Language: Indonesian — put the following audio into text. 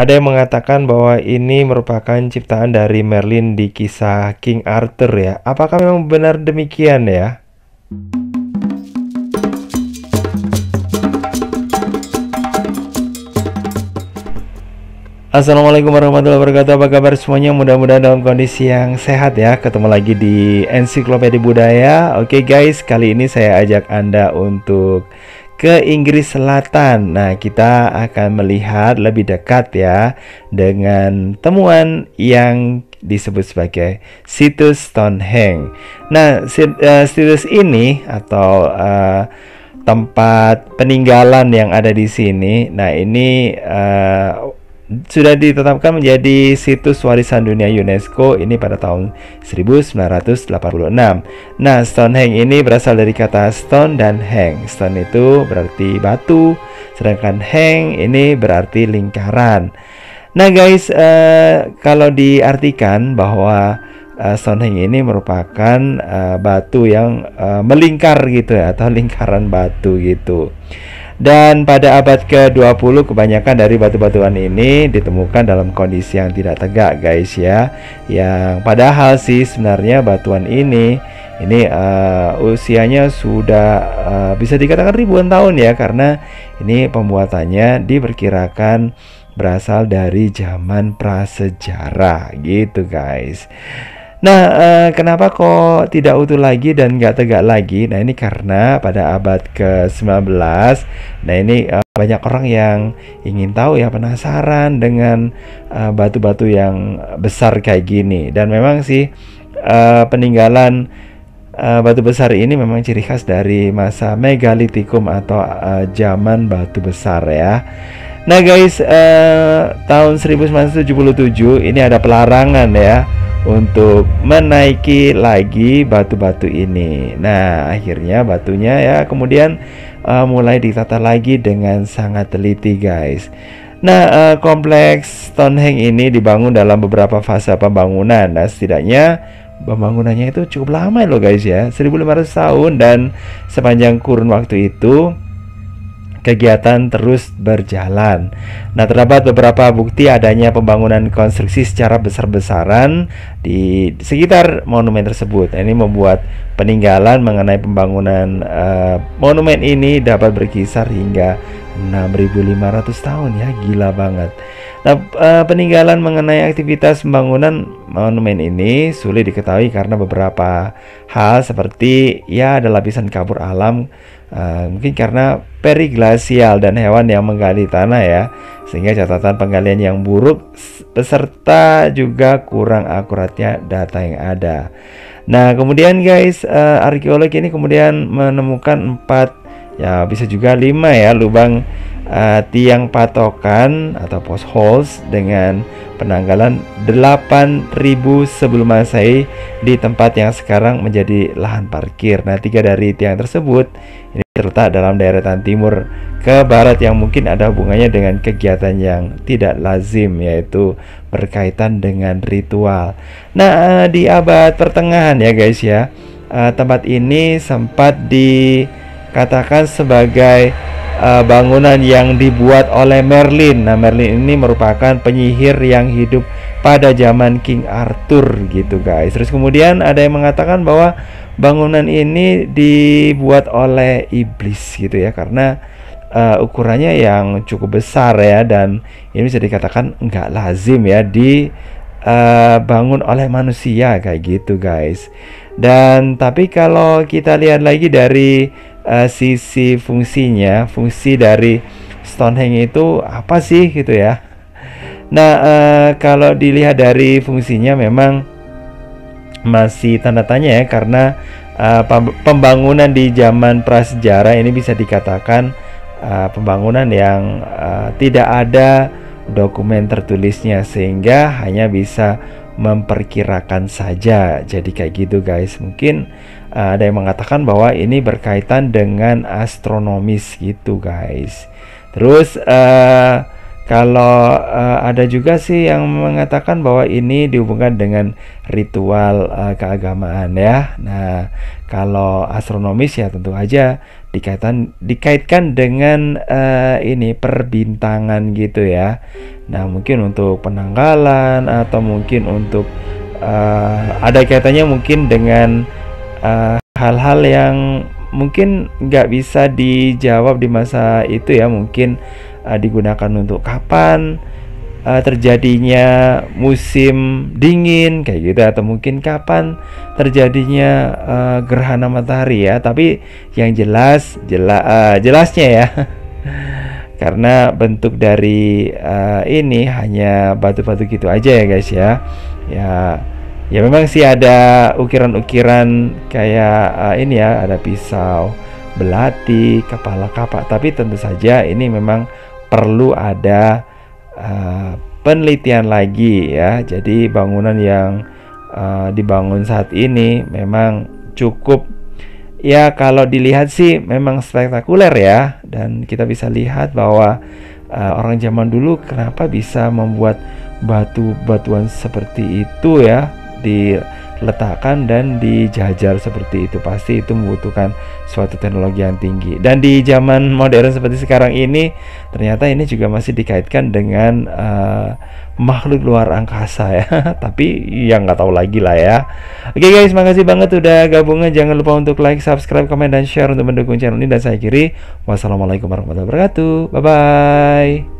Ada yang mengatakan bahwa ini merupakan ciptaan dari Merlin di kisah King Arthur ya. Apakah memang benar demikian ya? Assalamualaikum warahmatullahi wabarakatuh. Apa kabar semuanya? Mudah-mudahan dalam kondisi yang sehat ya. Ketemu lagi di Ensiklopedia Budaya. Oke guys, kali ini saya ajak Anda untuk ke Inggris Selatan. Nah, kita akan melihat lebih dekat ya dengan temuan yang disebut sebagai situs Stonehenge. Nah, situs ini atau tempat peninggalan yang ada di sini. Nah, ini sudah ditetapkan menjadi situs warisan dunia UNESCO ini pada tahun 1986. Nah, Stonehenge ini berasal dari kata stone dan henge. Stone itu berarti batu, sedangkan henge ini berarti lingkaran. Nah guys, kalau diartikan bahwa Stonehenge ini merupakan batu yang melingkar gitu ya, atau lingkaran batu gitu. Dan pada abad ke-20 kebanyakan dari batu-batuan ini ditemukan dalam kondisi yang tidak tegak guys ya. Yang padahal sih sebenarnya batuan ini usianya sudah bisa dikatakan ribuan tahun ya, karena ini pembuatannya diperkirakan berasal dari zaman prasejarah gitu guys. Nah, kenapa kok tidak utuh lagi dan nggak tegak lagi? Nah, ini karena pada abad ke-19, nah ini banyak orang yang ingin tahu ya, penasaran dengan batu-batu yang besar kayak gini. Dan memang sih peninggalan batu besar ini memang ciri khas dari masa Megalitikum atau zaman batu besar ya. Nah guys, tahun 1977 ini ada pelarangan ya untuk menaiki lagi batu-batu ini. Nah, akhirnya batunya ya kemudian mulai ditata lagi dengan sangat teliti, guys. Nah, kompleks Stonehenge ini dibangun dalam beberapa fase pembangunan. Nah, setidaknya pembangunannya itu cukup lama loh, guys ya, 1500 tahun, dan sepanjang kurun waktu itu kegiatan terus berjalan. Nah, terdapat beberapa bukti adanya pembangunan konstruksi secara besar-besaran di sekitar monumen tersebut. Nah, ini membuat peninggalan mengenai pembangunan monumen ini dapat berkisar hingga 6500 tahun ya, gila banget. Nah, peninggalan mengenai aktivitas pembangunan monumen ini sulit diketahui karena beberapa hal seperti ya ada lapisan kabur alam, mungkin karena periglasial dan hewan yang menggali tanah ya, sehingga catatan penggalian yang buruk beserta juga kurang akuratnya data yang ada. Nah, kemudian guys, arkeolog ini kemudian menemukan 4 ya, bisa juga 5 ya lubang tiang patokan atau post holes dengan penanggalan 8000 sebelum Masehi di tempat yang sekarang menjadi lahan parkir. Nah, 3 dari tiang tersebut ini terletak dalam daerah timur ke barat yang mungkin ada hubungannya dengan kegiatan yang tidak lazim, yaitu berkaitan dengan ritual. Nah, di abad pertengahan ya guys ya, tempat ini sempat dikatakan sebagai bangunan yang dibuat oleh Merlin. Nah, Merlin ini merupakan penyihir yang hidup pada zaman King Arthur gitu guys. Terus kemudian ada yang mengatakan bahwa bangunan ini dibuat oleh iblis gitu ya, karena ukurannya yang cukup besar ya, dan ini bisa dikatakan nggak lazim ya dibangun oleh manusia kayak gitu guys. Dan tapi kalau kita lihat lagi dari sisi fungsinya, fungsi dari Stonehenge itu apa sih gitu ya. Nah, kalau dilihat dari fungsinya memang masih tanda tanya ya, karena pembangunan di zaman prasejarah ini bisa dikatakan pembangunan yang tidak ada dokumen tertulisnya, sehingga hanya bisa memperkirakan saja. Jadi kayak gitu guys. Mungkin ada yang mengatakan bahwa ini berkaitan dengan astronomis gitu guys. Terus kalau ada juga sih yang mengatakan bahwa ini dihubungkan dengan ritual keagamaan ya. Nah, kalau astronomis ya tentu aja dikaitkan dengan ini perbintangan gitu ya. Nah, mungkin untuk penanggalan atau mungkin untuk ada kaitannya mungkin dengan hal-hal yang mungkin nggak bisa dijawab di masa itu ya, mungkin digunakan untuk kapan terjadinya musim dingin kayak gitu, atau mungkin kapan terjadinya gerhana matahari ya. Tapi yang jelasnya ya karena bentuk dari ini hanya batu-batu gitu aja ya guys ya. Ya memang sih ada ukiran-ukiran kayak ini ya, ada pisau, belati, kepala kapak, tapi tentu saja ini memang perlu ada penelitian lagi ya. Jadi bangunan yang dibangun saat ini memang cukup ya, kalau dilihat sih memang spektakuler ya. Dan kita bisa lihat bahwa orang zaman dulu kenapa bisa membuat batu-batuan seperti itu ya, diletakkan dan dijajar seperti itu. Pasti itu membutuhkan suatu teknologi yang tinggi. Dan di zaman modern seperti sekarang ini, ternyata ini juga masih dikaitkan dengan makhluk luar angkasa ya. Tapi yang nggak tahu lagi lah ya. Oke guys, makasih banget udah gabungan. Jangan lupa untuk like, subscribe, komen, dan share untuk mendukung channel ini. Dan saya akhiri, wassalamualaikum warahmatullahi wabarakatuh. Bye bye.